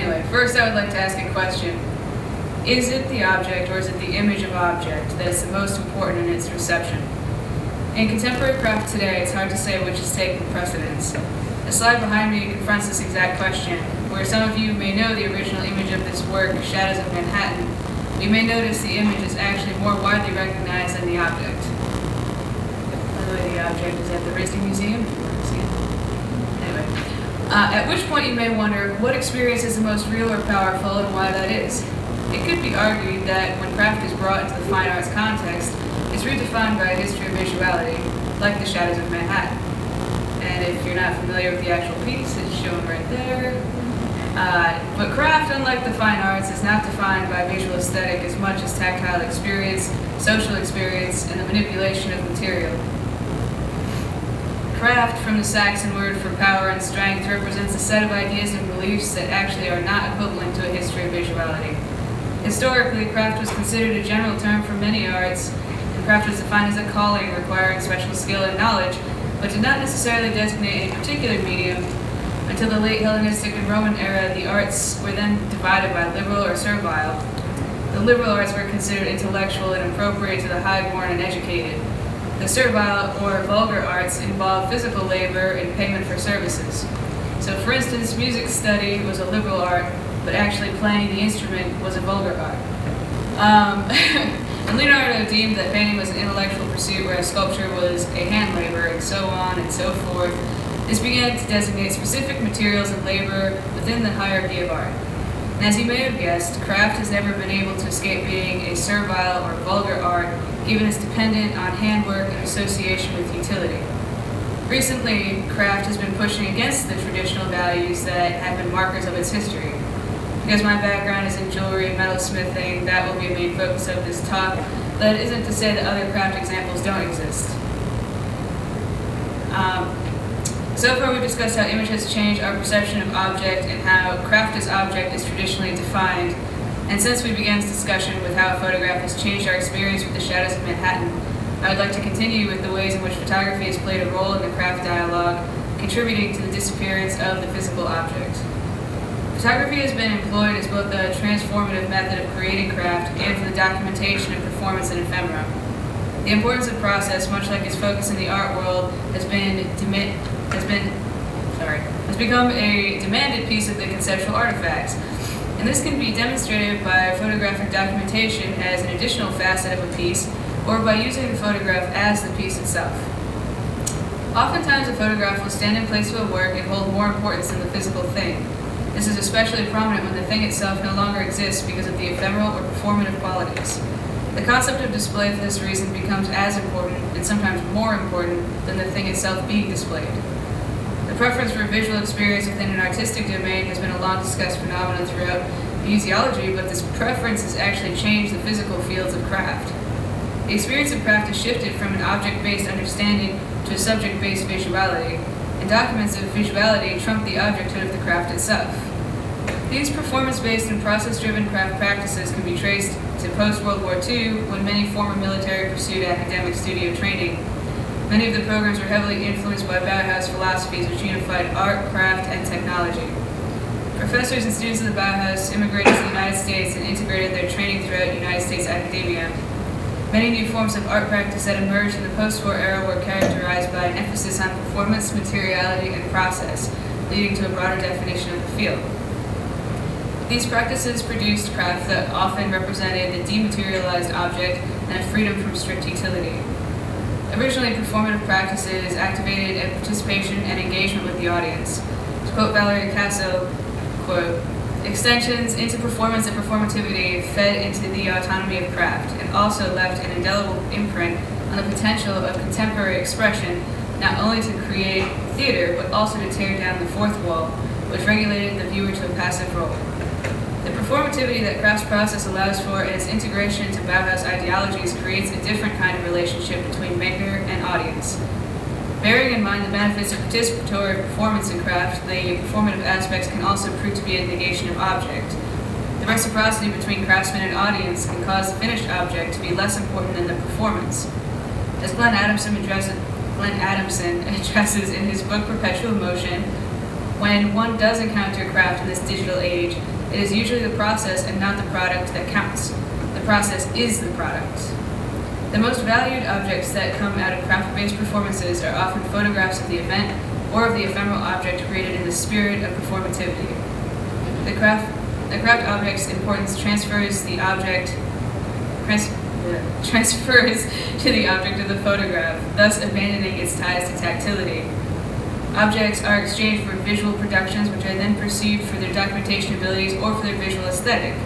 Anyway, first I would like to ask a question. Is it the object or is it the image of object that is the most important in its reception? In contemporary craft today, it's hard to say which is taking precedence. The slide behind me confronts this exact question. Where some of you may know the original image of this work, Shadows of Manhattan, we may notice the image is actually more widely recognized than the object. By the way, the object is at the RISD Museum, if you want to see it. Anyway, at which point you may wonder what experience is the most real or powerful and why that is. It could be argued that when craft is brought into the fine arts context, it's redefined by a history of visuality, like the Shadows of Manhattan. And if you're not familiar with the actual piece, it's shown right there. But craft, unlike the fine arts, is not defined by visual aesthetic as much as tactile experience, social experience, and the manipulation of material. Craft, from the Saxon word for power and strength, represents a set of ideas and beliefs that actually are not equivalent to a history of visuality. Historically, craft was considered a general term for many arts, and craft was defined as a calling requiring special skill and knowledge, but did not necessarily designate a particular medium. Until the late Hellenistic and Roman era, the arts were then divided by liberal or servile. The liberal arts were considered intellectual and appropriate to the high-born and educated. The servile or vulgar arts involved physical labor and payment for services. So, for instance, music study was a liberal art, but actually playing the instrument was a vulgar art. And Leonardo deemed that painting was an intellectual pursuit, whereas sculpture was a hand labor, and so on and so forth. This began to designate specific materials and labor within the hierarchy of art. And as you may have guessed, craft has never been able to escape being a servile or vulgar art, given it's dependent on handwork and association with utility. Recently, craft has been pushing against the traditional values that have been markers of its history. Because my background is in jewelry and metalsmithing, that will be a main focus of this talk. That isn't to say that other craft examples don't exist. So far we've discussed how image has changed our perception of object and how craft as object is traditionally defined. And since we began this discussion with how a photograph has changed our experience with the Shadows of Manhattan, I would like to continue with the ways in which photography has played a role in the craft dialogue, contributing to the disappearance of the physical object. Photography has been employed as both a transformative method of creating craft and for the documentation of performance in ephemera. The importance of process, much like its focus in the art world, has become a demanded piece of the conceptual artifacts. And this can be demonstrated by photographic documentation as an additional facet of a piece, or by using the photograph as the piece itself. Oftentimes, a photograph will stand in place of a work and hold more importance than the physical thing. This is especially prominent when the thing itself no longer exists because of the ephemeral or performative qualities. The concept of display for this reason becomes as important, and sometimes more important, than the thing itself being displayed. The preference for visual experience within an artistic domain has been a long-discussed phenomenon throughout museology, but this preference has actually changed the physical fields of craft. The experience of craft has shifted from an object-based understanding to a subject-based visuality, and documents of visuality trump the objecthood of the craft itself. These performance-based and process-driven craft practices can be traced to post-World War II, when many former military pursued academic studio training. Many of the programs were heavily influenced by Bauhaus philosophies which unified art, craft, and technology. Professors and students of the Bauhaus immigrated to the United States and integrated their training throughout United States academia. Many new forms of art practice that emerged in the post-war era were characterized by an emphasis on performance, materiality, and process, leading to a broader definition of the field. These practices produced craft that often represented the dematerialized object and a freedom from strict utility. Originally, performative practices activated a participation and engagement with the audience. To quote Valerie Casso, quote, "Extensions into performance and performativity fed into the autonomy of craft and also left an indelible imprint on the potential of contemporary expression, not only to create theater, but also to tear down the fourth wall, which regulated the viewer to a passive role." The performativity that craft's process allows for and its integration into Bauhaus ideologies creates a different kind of relationship between maker and audience. Bearing in mind the benefits of participatory performance in craft, the performative aspects can also prove to be a negation of object. The reciprocity between craftsman and audience can cause the finished object to be less important than the performance. As Glenn Adamson addresses in his book Perpetual Motion, when one does encounter craft in this digital age, It is usually the process and not the product that counts. The process is the product. The most valued objects that come out of craft-based performances are often photographs of the event or of the ephemeral object created in the spirit of performativity. The craft object's importance transfers to the object of the photograph, thus abandoning its ties to tactility. Objects are exchanged for visual productions, which are then perceived for their documentation abilities or for their visual aesthetic.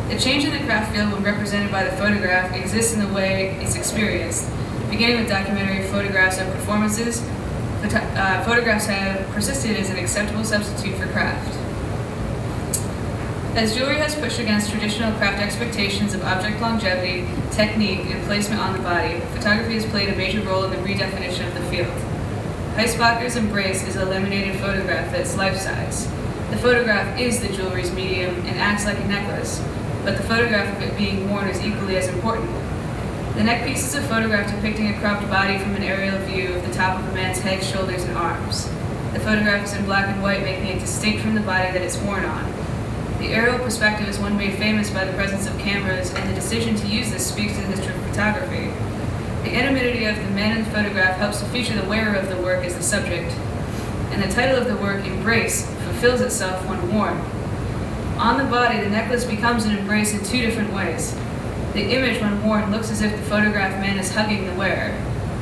The change in the craft field when represented by the photograph exists in the way it's experienced. Beginning with documentary photographs of performances, photographs have persisted as an acceptable substitute for craft. As jewelry has pushed against traditional craft expectations of object longevity, technique, and placement on the body, photography has played a major role in the redefinition of the field. Heisbacher's embrace is a laminated photograph that's life-size. The photograph is the jewelry's medium and acts like a necklace, but the photograph of it being worn is equally as important. The neck piece is a photograph depicting a cropped body from an aerial view of the top of a man's head, shoulders, and arms. The photograph is in black and white, making it distinct from the body that it's worn on. The aerial perspective is one made famous by the presence of cameras, and the decision to use this speaks to the history of photography. The anonymity of the man in the photograph helps to feature the wearer of the work as the subject, and the title of the work, Embrace, fulfills itself when worn. On the body, the necklace becomes an embrace in two different ways. The image, when worn, looks as if the photographed man is hugging the wearer,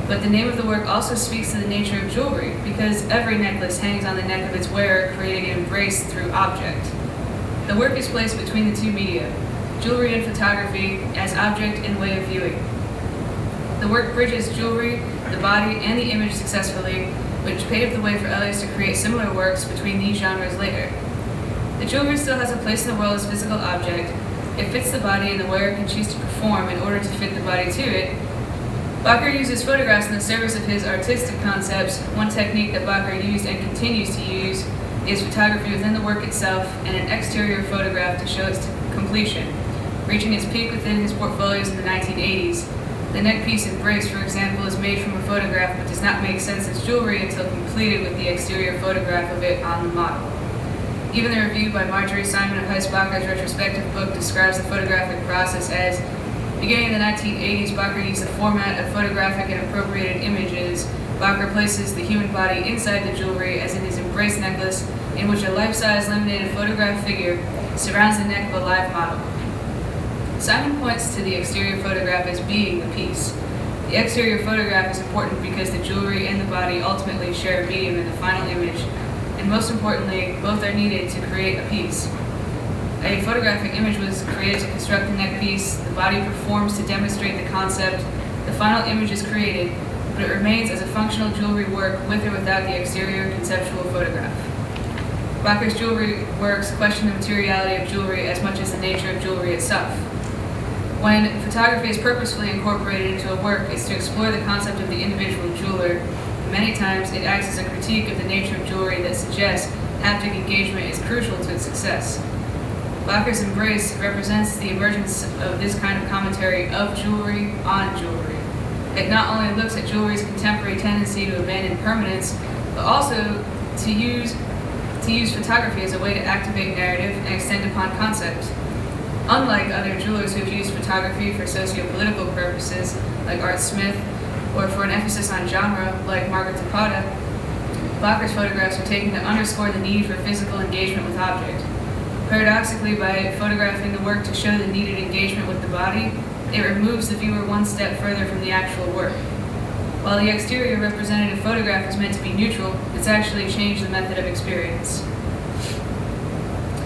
but the name of the work also speaks to the nature of jewelry, because every necklace hangs on the neck of its wearer, creating an embrace through object. The work is placed between the two media, jewelry and photography, as object and way of viewing. The work bridges jewelry, the body, and the image successfully, which paved the way for others to create similar works between these genres later. The jewelry still has a place in the world as physical object. It fits the body, and the wearer can choose to perform in order to fit the body to it. Bacher uses photographs in the service of his artistic concepts. One technique that Bacher used and continues to use is photography within the work itself and an exterior photograph to show its completion, reaching its peak within his portfolios in the 1980s. The neck piece Embrace, for example, is made from a photograph but does not make sense as jewelry until completed with the exterior photograph of it on the model. Even the review by Marjorie Simon of Heisbacher's retrospective book describes the photographic process as, beginning in the 1980s, Bacher used the format of photographic and appropriated images. Bacher places the human body inside the jewelry, as in his Embrace necklace, in which a life-size laminated photograph figure surrounds the neck of a live model. Simon points to the exterior photograph as being the piece. The exterior photograph is important because the jewelry and the body ultimately share a medium in the final image, and most importantly, both are needed to create a piece. A photographic image was created to construct the neck piece, the body performs to demonstrate the concept, the final image is created, but it remains as a functional jewelry work with or without the exterior conceptual photograph. Bacher's jewelry works question the materiality of jewelry as much as the nature of jewelry itself. When photography is purposefully incorporated into a work, it's to explore the concept of the individual jeweler. Many times, it acts as a critique of the nature of jewelry that suggests haptic engagement is crucial to its success. Bacher's Embrace represents the emergence of this kind of commentary of jewelry on jewelry. It not only looks at jewelry's contemporary tendency to abandon permanence, but also to use photography as a way to activate narrative and extend upon concept. Unlike other jewelers who have used photography for socio-political purposes, like Art Smith, or for an emphasis on genre, like Margaret Zapata, Bacher's photographs are taken to underscore the need for physical engagement with object. Paradoxically, by photographing the work to show the needed engagement with the body, it removes the viewer one step further from the actual work. While the exterior representative photograph is meant to be neutral, it's actually changed the method of experience.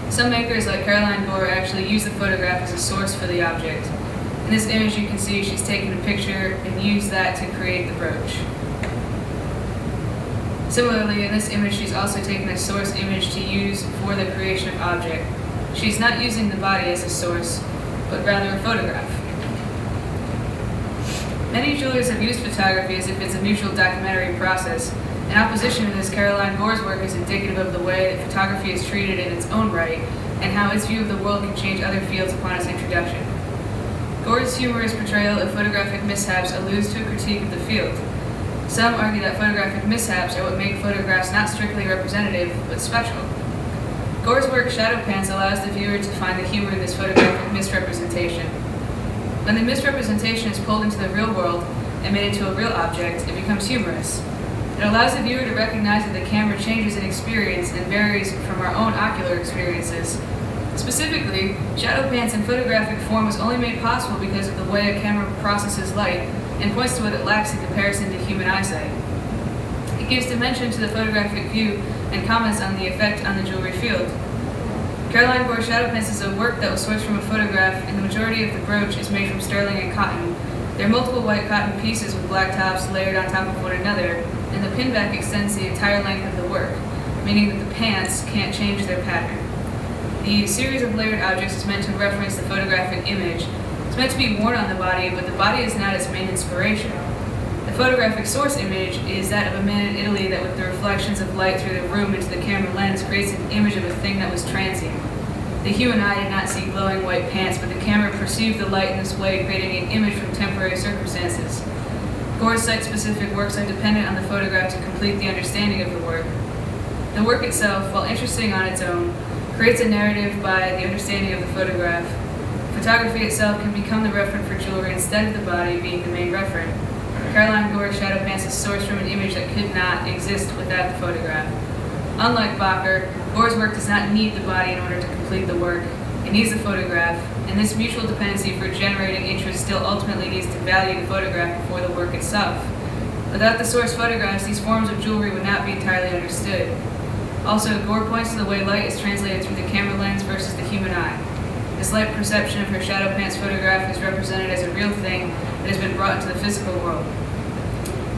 Some makers, like Caroline Gore, actually use the photograph as a source for the object. In this image, you can see she's taken a picture and used that to create the brooch. Similarly, in this image, she's also taken a source image to use for the creation of object. She's not using the body as a source, but rather a photograph. Many jewelers have used photography as if it's a neutral documentary process. In opposition to this, Caroline Gore's work is indicative of the way that photography is treated in its own right, and how its view of the world can change other fields upon its introduction. Gore's humorous portrayal of photographic mishaps alludes to a critique of the field. Some argue that photographic mishaps are what make photographs not strictly representative, but special. Gore's work, Shadow Pants, allows the viewer to find the humor in this photographic misrepresentation. When the misrepresentation is pulled into the real world and made into a real object, it becomes humorous. It allows the viewer to recognize that the camera changes in experience and varies from our own ocular experiences. Specifically, Shadow Pants in photographic form was only made possible because of the way a camera processes light and points to what it lacks in comparison to human eyesight. It gives dimension to the photographic view and comments on the effect on the jewelry field. Caroline Gore's Shadow Pants is a work that was sourced from a photograph, and the majority of the brooch is made from sterling and cotton. There are multiple white cotton pieces with black tops layered on top of one another, and the pinback extends the entire length of the work, meaning that the pants can't change their pattern. The series of layered objects is meant to reference the photographic image. It's meant to be worn on the body, but the body is not its main inspiration. The photographic source image is that of a man in Italy that, with the reflections of light through the room into the camera lens, creates an image of a thing that was transient. The human eye did not see glowing white pants, but the camera perceived the light in this way, creating an image from temporary circumstances. Gore's site-specific works are dependent on the photograph to complete the understanding of the work. The work itself, while interesting on its own, creates a narrative by the understanding of the photograph. Photography itself can become the referent for jewelry instead of the body being the main referent. Caroline Gore's Shadow Pants is sourced from an image that could not exist without the photograph. Unlike Bakker, Gore's work does not need the body in order to complete the work. It needs the photograph, and this mutual dependency for generating interest still ultimately needs to value the photograph before the work itself. Without the source photographs, these forms of jewelry would not be entirely understood. Also, Gore points to the way light is translated through the camera lens versus the human eye. This light perception of her Shadow Pants photograph is represented as a real thing that has been brought into the physical world.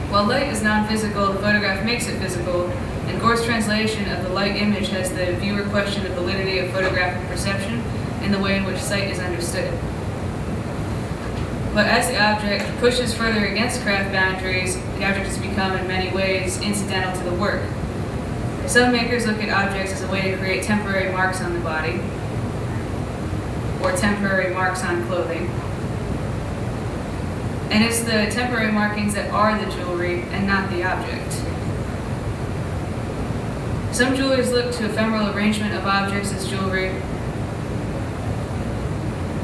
While light is non-physical, the photograph makes it physical, and Gore's translation of the light image has the viewer question the validity of photographic perception and the way in which sight is understood. But as the object pushes further against craft boundaries, the object has become in many ways incidental to the work. Some makers look at objects as a way to create temporary marks on the body, or temporary marks on clothing. And it's the temporary markings that are the jewelry and not the object. Some jewelers look to ephemeral arrangement of objects as jewelry.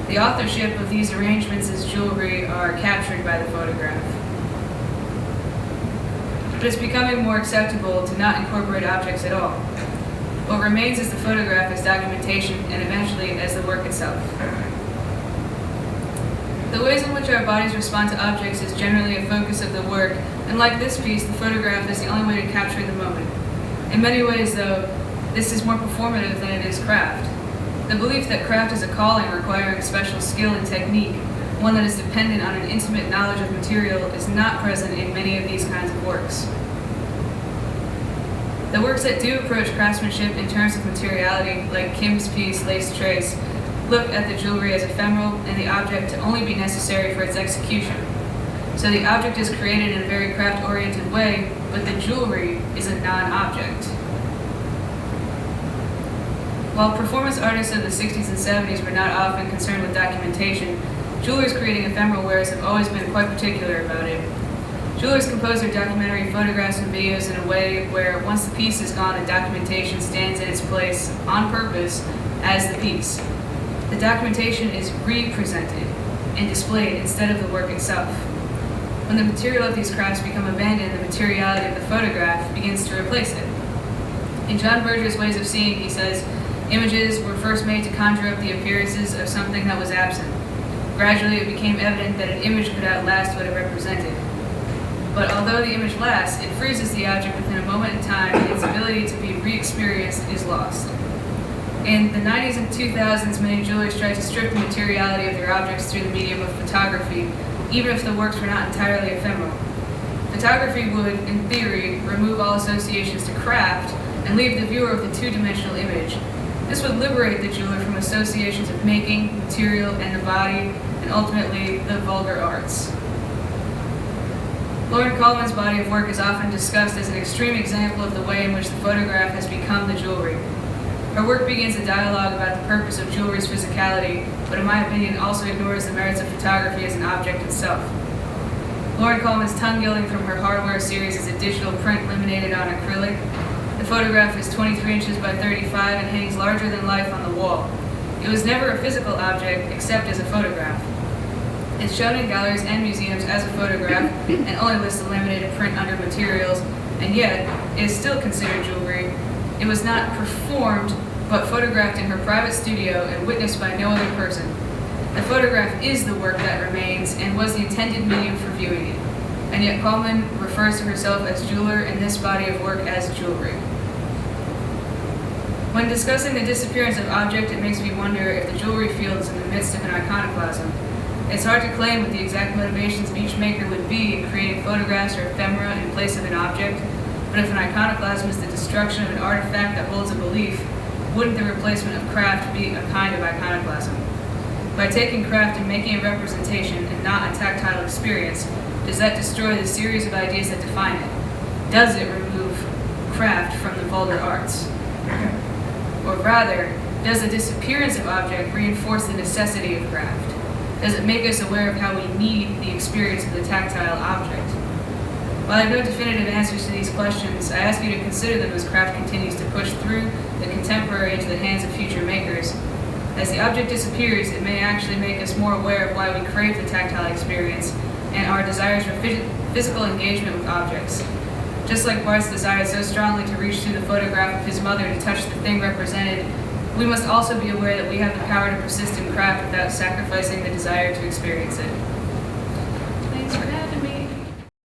The authorship of these arrangements as jewelry are captured by the photograph. But it's becoming more acceptable to not incorporate objects at all. What remains is the photograph as documentation and eventually as the work itself. The ways in which our bodies respond to objects is generally a focus of the work, and like this piece, the photograph is the only way to capture the moment. In many ways, though, this is more performative than it is craft. The belief that craft is a calling requiring special skill and technique, one that is dependent on an intimate knowledge of material, is not present in many of these kinds of works. The works that do approach craftsmanship in terms of materiality, like Kim's piece, Lace Trace, look at the jewelry as ephemeral and the object to only be necessary for its execution. So the object is created in a very craft-oriented way, but the jewelry is a non-object. While performance artists of the 60s and 70s were not often concerned with documentation, jewelers creating ephemeral wares have always been quite particular about it. Jewelers compose their documentary photographs and videos in a way where once the piece is gone, the documentation stands in its place on purpose as the piece. The documentation is represented and displayed instead of the work itself. When the material of these crafts become abandoned, the materiality of the photograph begins to replace it. In John Berger's Ways of Seeing, he says, images were first made to conjure up the appearances of something that was absent. Gradually, it became evident that an image could outlast what it represented. But although the image lasts, it freezes the object within a moment in time, and its ability to be re-experienced is lost. In the 90s and 2000s, many jewelers tried to strip the materiality of their objects through the medium of photography, even if the works were not entirely ephemeral. Photography would, in theory, remove all associations to craft and leave the viewer with a two-dimensional image. This would liberate the jeweler from associations of making, material, and the body, and ultimately, the vulgar arts. Lauren Coleman's body of work is often discussed as an extreme example of the way in which the photograph has become the jewelry. Her work begins a dialogue about the purpose of jewelry's physicality, but in my opinion also ignores the merits of photography as an object itself. Lauren Coleman's tongue gilding from her hardware series is a digital print laminated on acrylic. The photograph is 23 inches by 35 and hangs larger than life on the wall. It was never a physical object except as a photograph. It's shown in galleries and museums as a photograph and only lists the laminated print under materials, and yet it is still considered jewelry. It was not performed, but photographed in her private studio and witnessed by no other person. The photograph is the work that remains and was the intended medium for viewing it. And yet Coleman refers to herself as jeweler and this body of work as jewelry. When discussing the disappearance of object, it makes me wonder if the jewelry field is in the midst of an iconoclasm. It's hard to claim what the exact motivations of each maker would be in creating photographs or ephemera in place of an object, but if an iconoclasm is the destruction of an artifact that holds a belief, wouldn't the replacement of craft be a kind of iconoclasm? By taking craft and making a representation and not a tactile experience, does that destroy the series of ideas that define it? Does it remove craft from the vulgar arts? Or rather, does the disappearance of object reinforce the necessity of craft? Does it make us aware of how we need the experience of the tactile object? While I have no definitive answers to these questions, I ask you to consider them as craft continues to push through the contemporary into the hands of future makers. As the object disappears, it may actually make us more aware of why we crave the tactile experience and our desires for physical engagement with objects. Just like Barthes desired so strongly to reach through the photograph of his mother to touch the thing represented, we must also be aware that we have the power to persist in craft without sacrificing the desire to experience it. Thanks for having me.